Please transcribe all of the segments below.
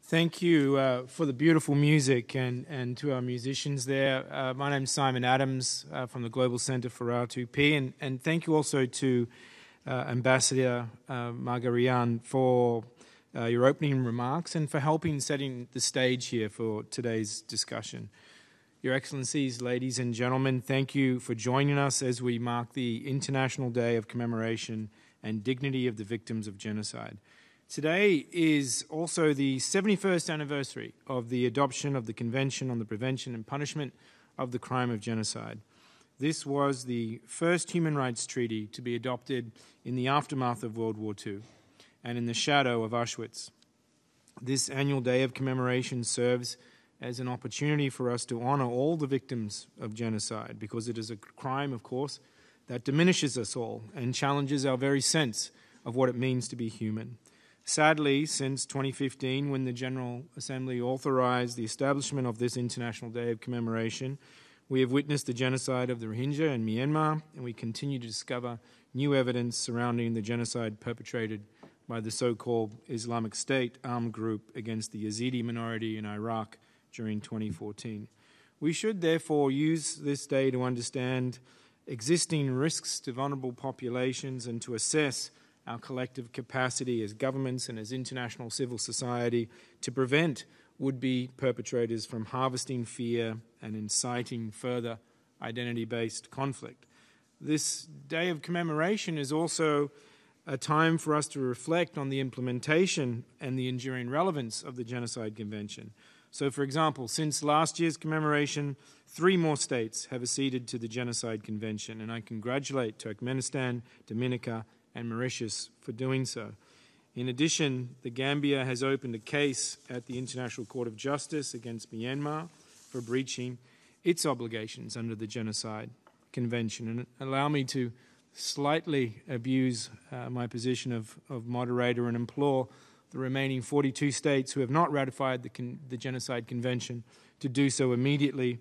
Thank you for the beautiful music and to our musicians there. My name's Simon Adams from the Global Center for R2P, and thank you also to Ambassador Margarian for your opening remarks and for helping setting the stage here for today's discussion. Your Excellencies, ladies and gentlemen, thank you for joining us as we mark the International Day of Commemoration and Dignity of the Victims of Genocide. Today is also the 71st anniversary of the adoption of the Convention on the Prevention and Punishment of the Crime of Genocide. This was the first human rights treaty to be adopted in the aftermath of World War II and in the shadow of Auschwitz. This annual day of commemoration serves as an opportunity for us to honor all the victims of genocide, because it is a crime, of course, that diminishes us all and challenges our very sense of what it means to be human. Sadly, since 2015, when the General Assembly authorized the establishment of this International Day of Commemoration, we have witnessed the genocide of the Rohingya in Myanmar, and we continue to discover new evidence surrounding the genocide perpetrated by the so-called Islamic State armed group against the Yazidi minority in Iraq during 2014. We should therefore use this day to understand existing risks to vulnerable populations and to assess our collective capacity as governments and as international civil society to prevent would-be perpetrators from harvesting fear and inciting further identity-based conflict. This day of commemoration is also a time for us to reflect on the implementation and the enduring relevance of the Genocide Convention. So, for example, since last year's commemoration, 3 more states have acceded to the Genocide Convention, and I congratulate Turkmenistan, Dominica, and Mauritius for doing so. In addition, the Gambia has opened a case at the International Court of Justice against Myanmar for breaching its obligations under the Genocide Convention. And allow me to slightly abuse my position of moderator and implore the remaining 42 states who have not ratified the Genocide Convention to do so immediately.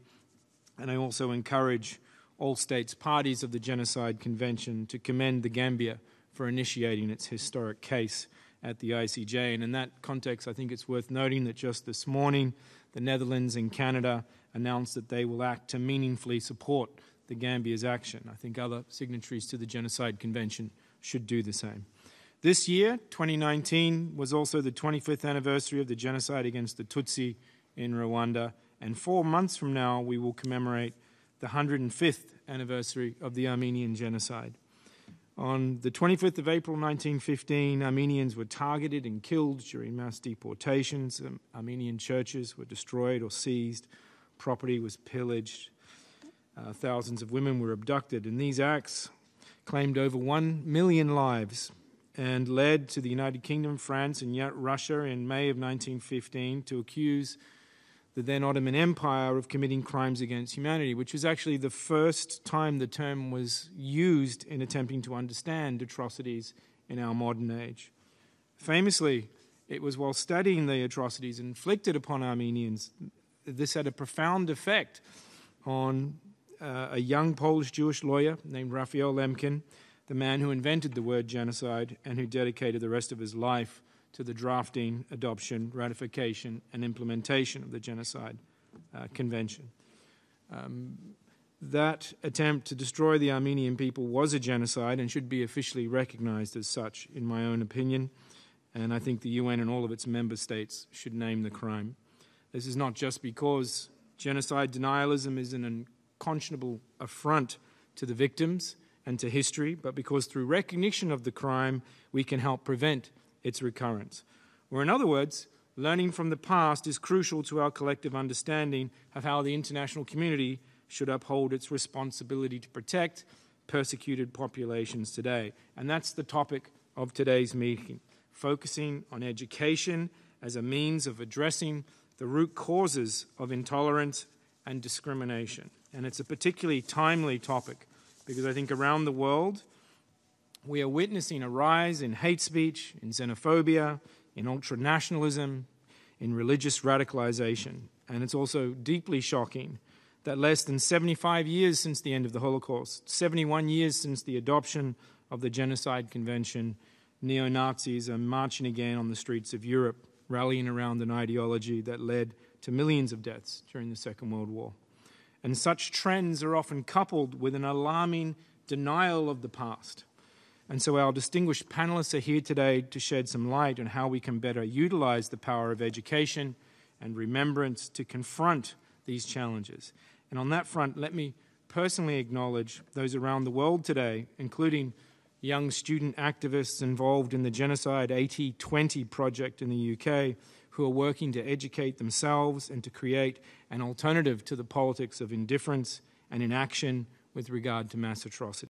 And I also encourage all states parties of the Genocide Convention to commend the Gambia for initiating its historic case at the ICJ. And in that context, I think it's worth noting that just this morning, the Netherlands and Canada announced that they will act to meaningfully support the Gambia's action. I think other signatories to the Genocide Convention should do the same. This year, 2019, was also the 25th anniversary of the genocide against the Tutsi in Rwanda, and 4 months from now, we will commemorate the 105th anniversary of the Armenian Genocide. On the 25th of April 1915, Armenians were targeted and killed during mass deportations. Armenian churches were destroyed or seized. Property was pillaged. Thousands of women were abducted. And these acts claimed over 1 million lives and led to the United Kingdom, France, and yet Russia in May of 1915 to accuse the then Ottoman Empire of committing crimes against humanity, which was actually the first time the term was used in attempting to understand atrocities in our modern age. Famously, it was while studying the atrocities inflicted upon Armenians, this had a profound effect on a young Polish Jewish lawyer named Raphael Lemkin, the man who invented the word genocide and who dedicated the rest of his life to the drafting, adoption, ratification, and implementation of the Genocide Convention. That attempt to destroy the Armenian people was a genocide and should be officially recognized as such, in my own opinion, and I think the UN and all of its member states should name the crime. This is not just because genocide denialism is an unconscionable affront to the victims and to history, but because through recognition of the crime, we can help prevent its recurrence. Or in other words, learning from the past is crucial to our collective understanding of how the international community should uphold its responsibility to protect persecuted populations today. And that's the topic of today's meeting, focusing on education as a means of addressing the root causes of intolerance and discrimination. And it's a particularly timely topic because I think around the world, we are witnessing a rise in hate speech, in xenophobia, in ultranationalism, in religious radicalization. And it's also deeply shocking that less than 75 years since the end of the Holocaust, 71 years since the adoption of the Genocide Convention, neo-Nazis are marching again on the streets of Europe rallying around an ideology that led to millions of deaths during the Second World War. And such trends are often coupled with an alarming denial of the past. And so our distinguished panelists are here today to shed some light on how we can better utilize the power of education and remembrance to confront these challenges. And on that front, let me personally acknowledge those around the world today, including young student activists involved in the Genocide 8020 project in the UK, who are working to educate themselves and to create an alternative to the politics of indifference and inaction with regard to mass atrocity.